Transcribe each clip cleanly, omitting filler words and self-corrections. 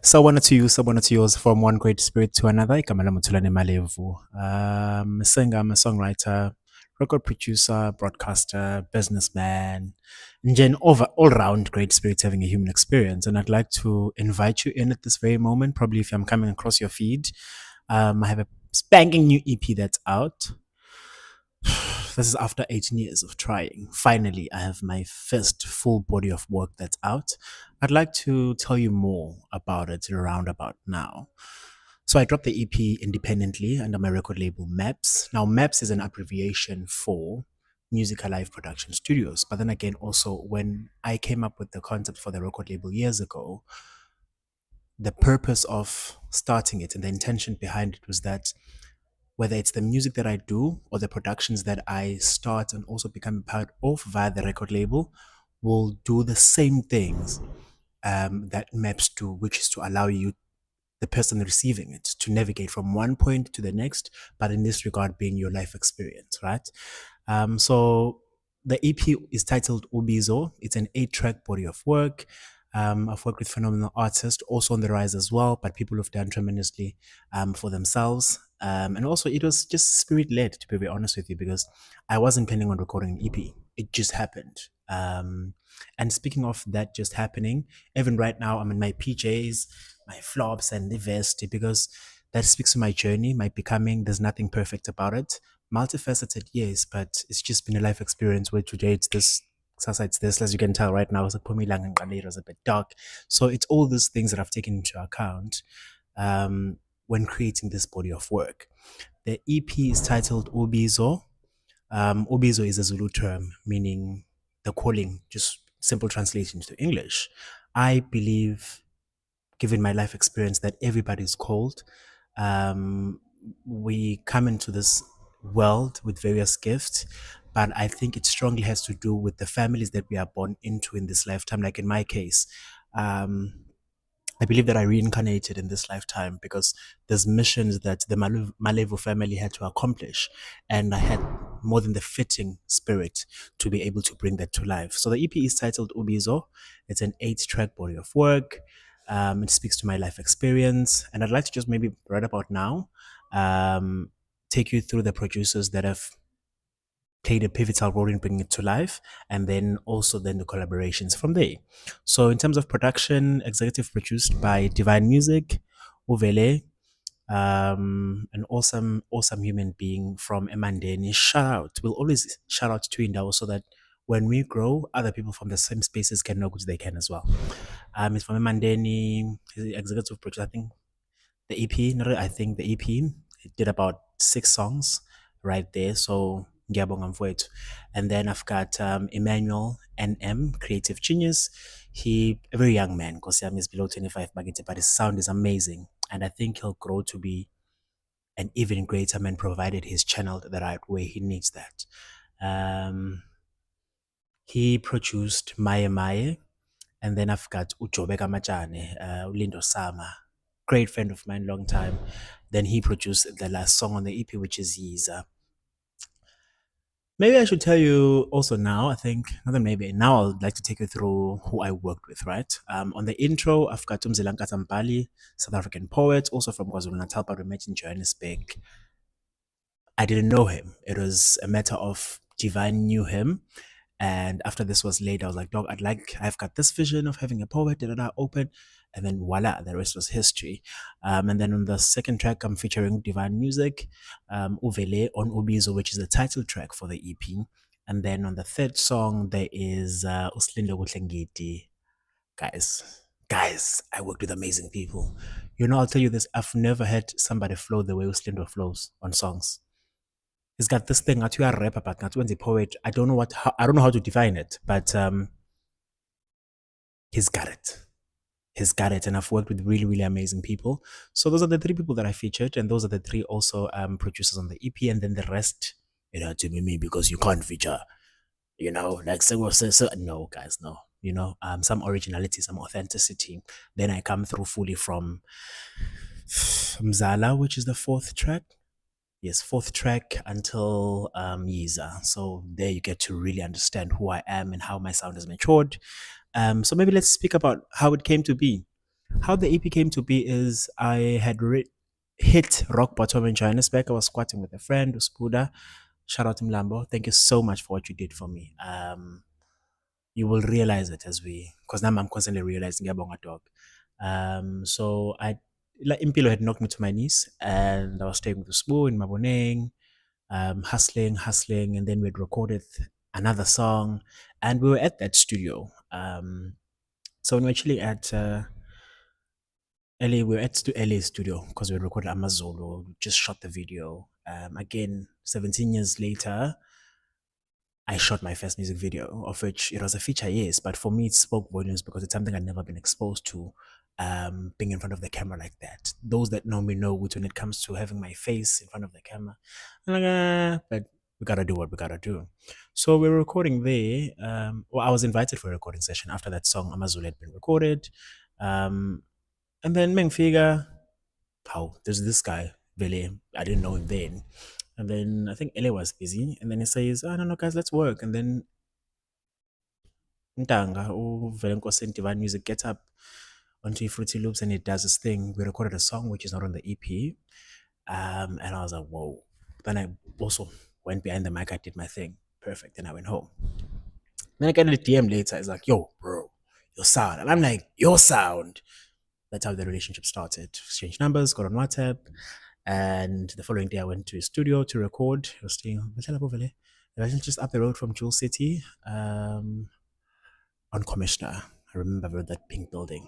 Sawubona to yours, from one great spirit to another. Igama lami uThulane Malevu. Singer, I'm a songwriter, record producer, broadcaster, businessman, and then over all round great spirit having a human experience. And I'd like to invite you in at this very moment. Probably if I'm coming across your feed, I have a spanking new EP that's out. This is after 18 years of trying. Finally, I have my first full body of work that's out. I'd like to tell you more about it around about now. So I dropped the EP independently under my record label MAPS. Now, MAPS is an abbreviation for Music Alive Production Studios. But then again, also when I came up with the concept for the record label years ago, the purpose of starting it and the intention behind it was that whether it's the music that I do or the productions that I start and also become a part of via the record label, will do the same things that maps do, which is to allow you, the person receiving it, to navigate from one point to the next, but in this regard, being your life experience, right? So the EP is titled Ubizo. It's an 8 track body of work. I've worked with phenomenal artists, also on the rise as well, but people who've done tremendously for themselves. And also, it was just spirit led, to be very honest with you, because I wasn't planning on recording an EP. It just happened. And speaking of that just happening, even right now, I'm in my PJs, my flops, and the vest because that speaks to my journey, my becoming. There's nothing perfect about it. Multifaceted, yes, but it's just been a life experience where today it's this, Sasa it's this, as you can tell right now, it's a Pumilang and Ghanaian is a bit dark. So it's all these things that I've taken into account when creating this body of work. The EP is titled Ubizo. Ubizo is a Zulu term meaning the calling, just simple translation to English. I believe, given my life experience, that everybody's called. Um, we come into this world with various gifts, but I think it strongly has to do with the families that we are born into in this lifetime. Like in my case, um, I believe that I reincarnated in this lifetime because there's missions that the Malevo family had to accomplish, and I had more than the fitting spirit to be able to bring that to life. So the EP is titled Ubizo. It's an 8 track body of work. It speaks to my life experience, and I'd like to just maybe right about now um, take you through the producers that have played a pivotal role in bringing it to life, and then also then the collaborations from there. So in terms of production, executive produced by Divine Music, Uvele, an awesome human being from Emandeni. Shout out. We'll always shout out to Indao so that when we grow, other people from the same spaces can know which they can as well. He's from Emandeni. He's the executive producer. I think the EP, not I think the EP, it did about 6 songs right there. So ngiyabonga mfowethu. And then I've got Emmanuel NM, creative genius. He a very young man, because he's below 25 bagithi, but his sound is amazing. And I think he'll grow to be an even greater man provided he's channeled the right way. He needs that. Um, he produced Maye Maye, and then I've got Ujobeka Machane, Ulindo Sama, great friend of mine, long time. Then he produced the last song on the EP, which is Yiza. Maybe I should tell you also now, I think, not that maybe, now I'd like to take you through who I worked with, right? On the intro, I've got Umzilanka Tampali, South African poet, also from KwaZulu-Natal, but we met in Johannesburg. I didn't know him. It was a matter of Divine knew him. And after this was laid, I was like, dog, I've got this vision of having a poet, da da da, open. And then voila, the rest was history. And then on the second track, I'm featuring Divine Music, Uvele on Ubizo, which is the title track for the EP. And then on the third song, there is Uslindo Kutlengiti. Guys, I worked with amazing people. You know, I'll tell you this, I've never had somebody flow the way Uslindo flows on songs. He's got this thing that you are rapper, but not when the poet. I don't know how to define it, but he's got it. He's got it, and I've worked with really, really amazing people. So those are the 3 people that I featured, and those are the 3 also producers on the EP, and then the rest, it had to be me because you can't feature, like so. No, guys, no. Some originality, some authenticity. Then I come through fully from Mzala, which is the 4th track. Yes, 4th track until Yiza. So there you get to really understand who I am and how my sound has matured. So maybe let's speak about how it came to be. How the EP came to be is I had hit rock bottom in Johannesburg. I was squatting with a friend, Uspuda. Shout out to Mlambo. Thank you so much for what you did for me. You will realize it as we, because now I'm constantly realizing about dog. So I, like Impilo had knocked me to my knees, and I was staying with Uspu in Maboneng, hustling, and then we had recorded another song, and we were at that studio. So when we were actually at LA, we were at LA studio because we recorded Amazolo, just shot the video. Again, 17 years later, I shot my first music video, of which it was a feature, yes, but for me, it spoke volumes because it's something I'd never been exposed to, being in front of the camera like that. Those that know me know when it comes to having my face in front of the camera, I'm like, but we gotta do what we gotta do. So we were recording there. Well, I was invited for a recording session after that song Amazulu had been recorded. Um, and then Mengfiga, how there's this guy, Vele, I didn't know him then. And then I think Ele was busy. And then he says, oh, no, guys, let's work. And then Ntanga, Velenko Divine Music gets up onto Fruity Loops and he does this thing. We recorded a song which is not on the EP. And I was like, whoa. Then I also went behind the mic, I did my thing. Perfect. Then I went home. Then I get a DM later. It's like, yo, bro, your sound. And I'm like, your sound. That's how the relationship started. Exchanged numbers, got on WhatsApp. And the following day, I went to his studio to record. He was staying just up the road from Jewel City, on Commissioner. I remember that pink building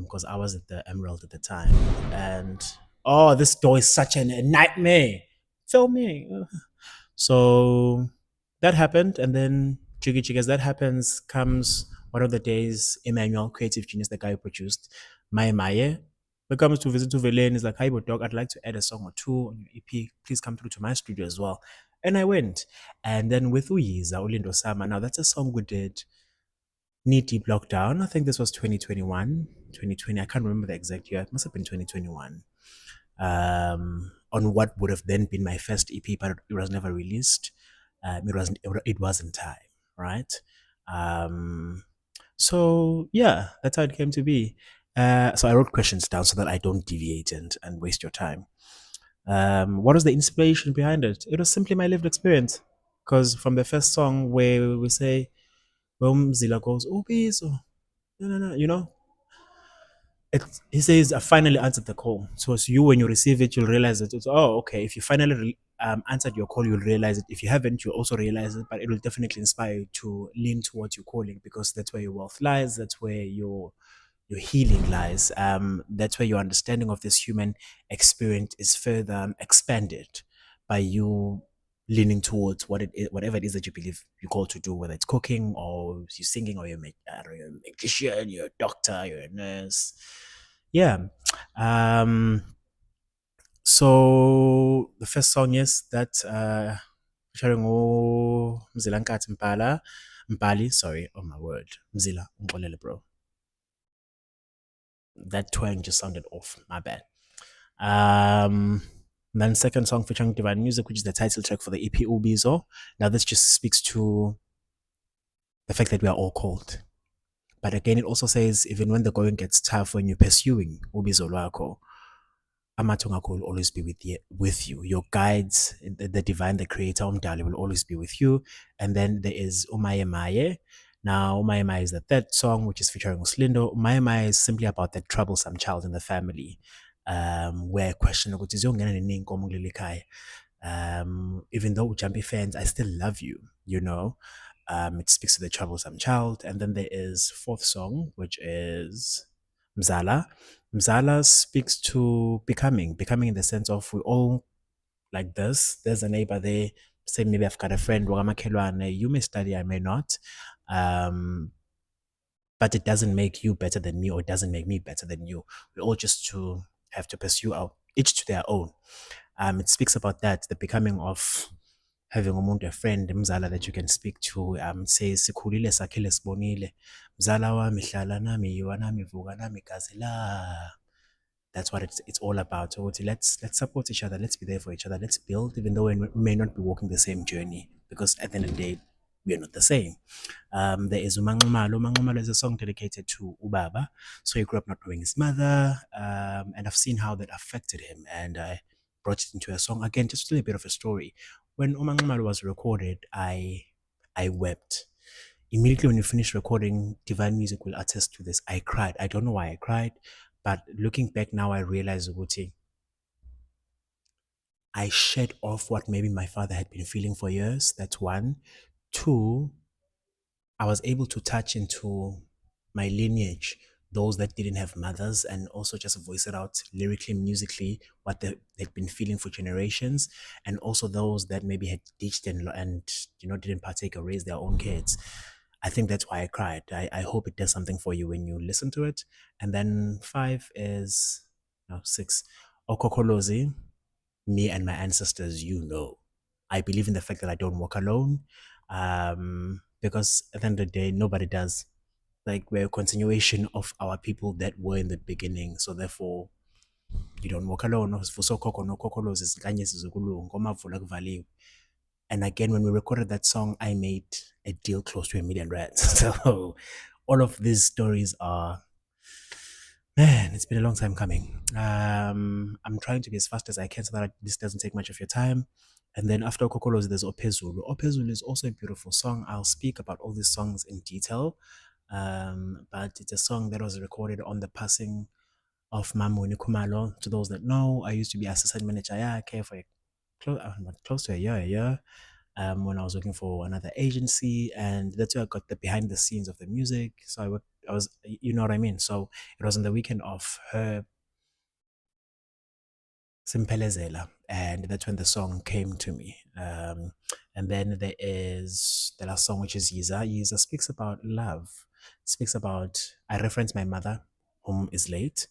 because I was at the Emerald at the time. And oh, this door is such a nightmare. Film me. So that happened. And then Jiggy Jig, as that happens, comes one of the days, Emmanuel, creative genius, the guy who produced Maya Maya, comes to visit to Velen. He's like, hi, dog, I'd like to add a song or two on your EP. Please come through to my studio as well. And I went. And then with Uyiza, Ulindo Sama, now that's a song we did knee deep lockdown. I think this was 2021, 2020. I can't remember the exact year. It must have been 2021. On what would have then been my first EP, but it was never released. It wasn't time, right? Um, so yeah, that's how it came to be. So I wrote questions down so that I don't deviate and waste your time. What was the inspiration behind it? It was simply my lived experience. Because from the first song where we say, well, Mzila goes, Ubizo, no, he says, I finally answered the call. So it's you, when you receive it, you'll realize that it's, oh, okay. If you finally answered your call, you'll realize it. If you haven't, you'll also realize it, but it will definitely inspire you to lean towards your calling because that's where your wealth lies. That's where your healing lies. That's where your understanding of this human experience is further expanded by you leaning towards what it is, whatever it is that you believe you're called to do, whether it's cooking or you're singing or you're a magician, you're a doctor, you're a nurse. Yeah. Um, so the first song, yes, that featuring Mzila Nkathi Mpali, sorry, oh my word, Mzila, ngixolele bro. That twang just sounded off. My bad. Then second song featuring Divine Music, which is the title track for the EP Ubizo. Now this just speaks to the fact that we are all called. But again, it also says even when the going gets tough, when you're pursuing Ubizo Lwako, Amatungako will always be with you. Your guides, the divine, the creator, Umdali, will always be with you. And then there is Umaye Maye. Now, Umaye Maye is the third song, which is featuring Uslindo. Umaye Maye is simply about that troublesome child in the family, where question is even though Jumpy fans, I still love you, you know. It speaks to the troublesome child. And then there is fourth song, which is Mzala. Mzala speaks to becoming in the sense of we all like this. There's a neighbor there. Say maybe I've got a friend, you may study, I may not. But it doesn't make you better than me or it doesn't make me better than you. We all just to have to pursue our each to their own. It speaks about that, the becoming of having a friend, mzala, that you can speak to. Says sikhulile sakhile sibonile. Mzala wami hlala nami, yiwa nami, vuka nami, gazi la. That's what it's all about. So let's support each other. Let's be there for each other. Let's build, even though we may not be walking the same journey. Because at the end of the day, we are not the same. There is Umanxumalo. Umanxumalo is a song dedicated to Ubaba. So he grew up not knowing his mother, and I've seen how that affected him, and I brought it into a song. Again, just a little bit of a story. When Umanxumalo was recorded, I wept. Immediately when you finish recording, Divine Music will attest to this. I cried. I don't know why I cried, but looking back now, I realize, Uguti, I shed off what maybe my father had been feeling for years. That's one. Two, I was able to touch into my lineage, those that didn't have mothers, and also just voice it out lyrically, musically, what they'd been feeling for generations, and also those that maybe had ditched and didn't partake or raise their own kids. I think that's why I cried. I hope it does something for you when you listen to it. And then five is no six. Okokolozi, me and my ancestors, I believe in the fact that I don't walk alone. Because at the end of the day, nobody does. Like we're a continuation of our people that were in the beginning. So therefore, you don't walk alone. And again, when we recorded that song, I made a deal close to R1 million. So all of these stories are, man, it's been a long time coming. I'm trying to be as fast as I can so that this doesn't take much of your time. And then after Kokolos, there's Opezulu. Opezulu is also a beautiful song. I'll speak about all these songs in detail. But it's a song that was recorded on the passing of Mamu Nikumalo. To those that know, I used to be assistant manager. Yeah, I care for close to a year. When I was working for another agency, and that's where I got the behind the scenes of the music. So I was, you know what I mean. So it was on the weekend of her Simpelezela, and that's when the song came to me. And then there is the last song, which is Yiza. Yiza speaks about love. Speaks about, I reference my mother, whom is late.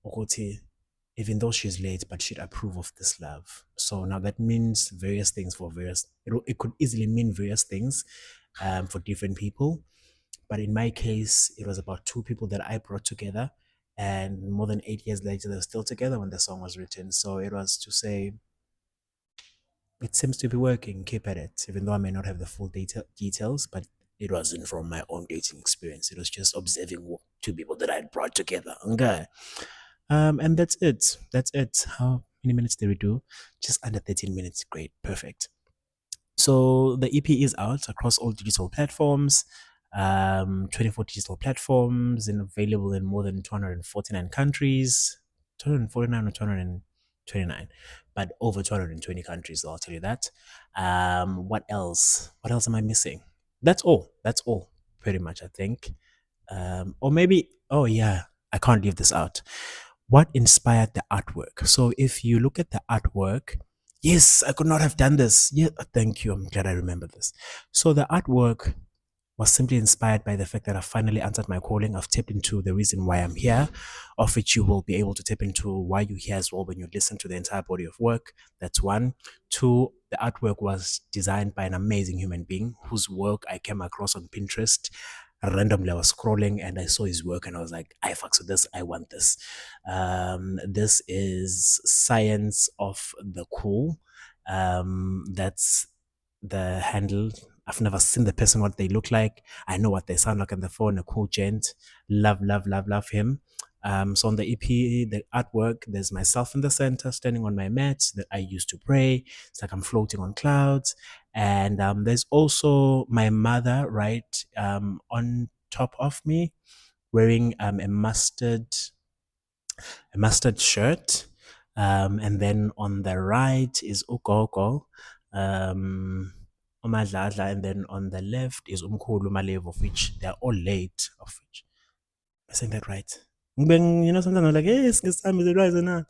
Ukuthi, even though she's late, but she'd approve of this love. So now that means various things for various. It could easily mean various things, for different people. But in my case, it was about two people that I brought together, and more than 8 years later, they're still together when the song was written. So it was to say, it seems to be working, keep at it, even though I may not have the full details, but it wasn't from my own dating experience. It was just observing two people that I had brought together. Okay. And that's it. That's it. How many minutes did we do? Just under 13 minutes. Great. Perfect. So the EP is out across all digital platforms, 24 digital platforms, and available in more than 249 countries. 249 or 229, but over 220 countries, I'll tell you that. What else? What else am I missing? That's all. That's all, pretty much, I think. Or maybe, oh yeah, I can't leave this out. What inspired the artwork? So if you look at the artwork, yes, I could not have done this. Yeah, thank you. I'm glad I remember this. So the artwork was simply inspired by the fact that I finally answered my calling. I've tapped into the reason why I'm here, of which you will be able to tap into why you're here as well when you listen to the entire body of work. That's one. Two, the artwork was designed by an amazing human being whose work I came across on Pinterest. Randomly, I was scrolling and I saw his work and I was like, I fucks with this. I want this. This is Science of the Cool. That's the handle. I've never seen the person, what they look like. I know what they sound like on the phone. A cool gent. Love, love, love, love him. So on the EP, the artwork, there's myself in the center, standing on my mat that I used to pray. It's like I'm floating on clouds. And there's also my mother, right, on top of me, wearing a mustard shirt. And then on the right is Ugogo, Umadladla, and then on the left is Umkhulu Malev, of which they're all late, of which, am I saying that right? Sometimes I'm like, yes, this time is it right or not?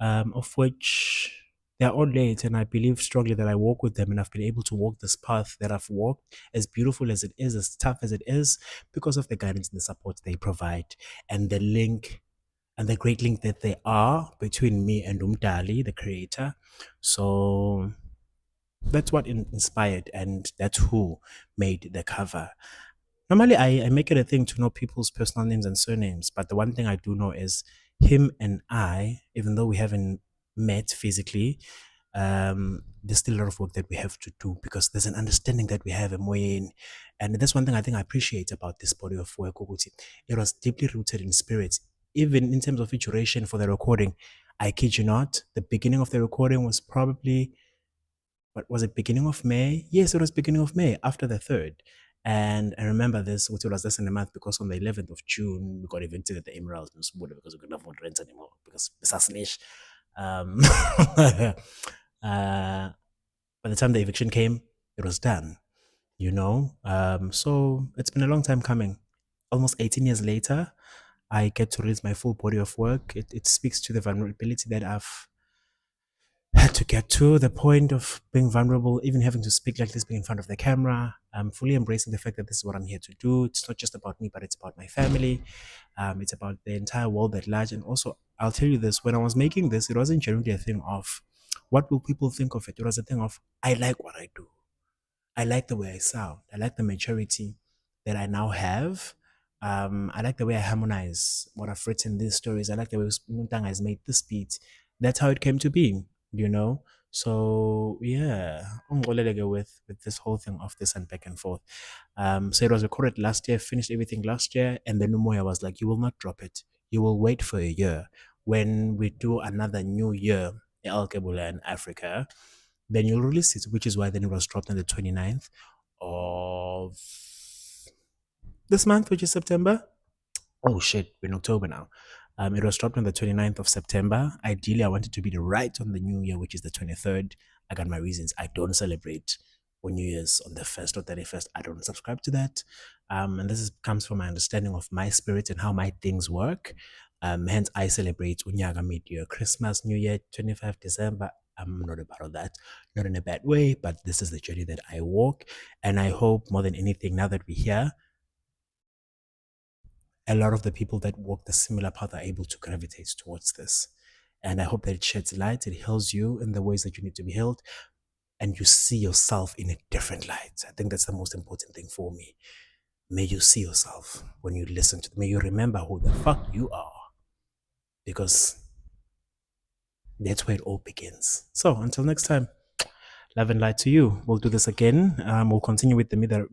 Of which they're all late, and I believe strongly that I walk with them, and I've been able to walk this path that I've walked, as beautiful as it is, as tough as it is, because of the guidance and the support they provide, and the link and the great link that they are between me and Umdali, the creator. So that's what inspired, and that's who made the cover. Normally, I make it a thing to know people's personal names and surnames, but the one thing I do know is him and I, even though we haven't met physically, there's still a lot of work that we have to do because there's an understanding that we have in. And that's one thing I think I appreciate about this body of work. Ukuthi it was deeply rooted in spirit. Even in terms of iteration for the recording, I kid you not, the beginning of the recording was probably, what was it, beginning of May? Yes, it was beginning of May after the third. And I remember this, which was less than a month because on the 11th of June, we got evicted at the Emerald in Sawubona because we couldn't afford rent anymore because assassination. Um, by the time the eviction came, it was done, you know? So it's been a long time coming. Almost 18 years later, I get to release my full body of work. It speaks to the vulnerability that I've had to get to the point of being vulnerable, even having to speak like this, being in front of the camera. I'm fully embracing the fact that this is what I'm here to do. It's not just about me, but it's about my family. It's about the entire world at large. And also, I'll tell you this: when I was making this, it wasn't generally a thing of what will people think of it. It was a thing of I like what I do. I like the way I sound. I like the maturity that I now have. I like the way I harmonize what I've written these stories. I like the way Nuntang has made this beat. That's how it came to be, you know? So yeah, ungoleleke with this whole thing of this and back and forth. So it was recorded last year, finished everything last year, and then Umoya was like, you will not drop it. You will wait for a year. When we do another new year, El Kebula in Africa, then you'll release it, which is why then it was dropped on the 29th of this month, which is September. Oh shit, we're in October now. It was dropped on the 29th of September. Ideally, I wanted to be the right on the new year, which is the 23rd. I got my reasons. I don't celebrate on New Year's on the 1st or 31st. I don't subscribe to that. And comes from my understanding of my spirit and how my things work. Hence, I celebrate Unyaga mid-year, Christmas, New Year, 25 December. I'm not about that, not in a bad way, but this is the journey that I walk. And I hope more than anything, now that we're here, a lot of the people that walk the similar path are able to gravitate towards this. And I hope that it sheds light, it heals you in the ways that you need to be healed, and you see yourself in a different light. I think that's the most important thing for me. May you see yourself when you listen to, may you remember who the fuck you are, because that's where it all begins. So until next time, love and light to you. We'll do this again. We'll continue with the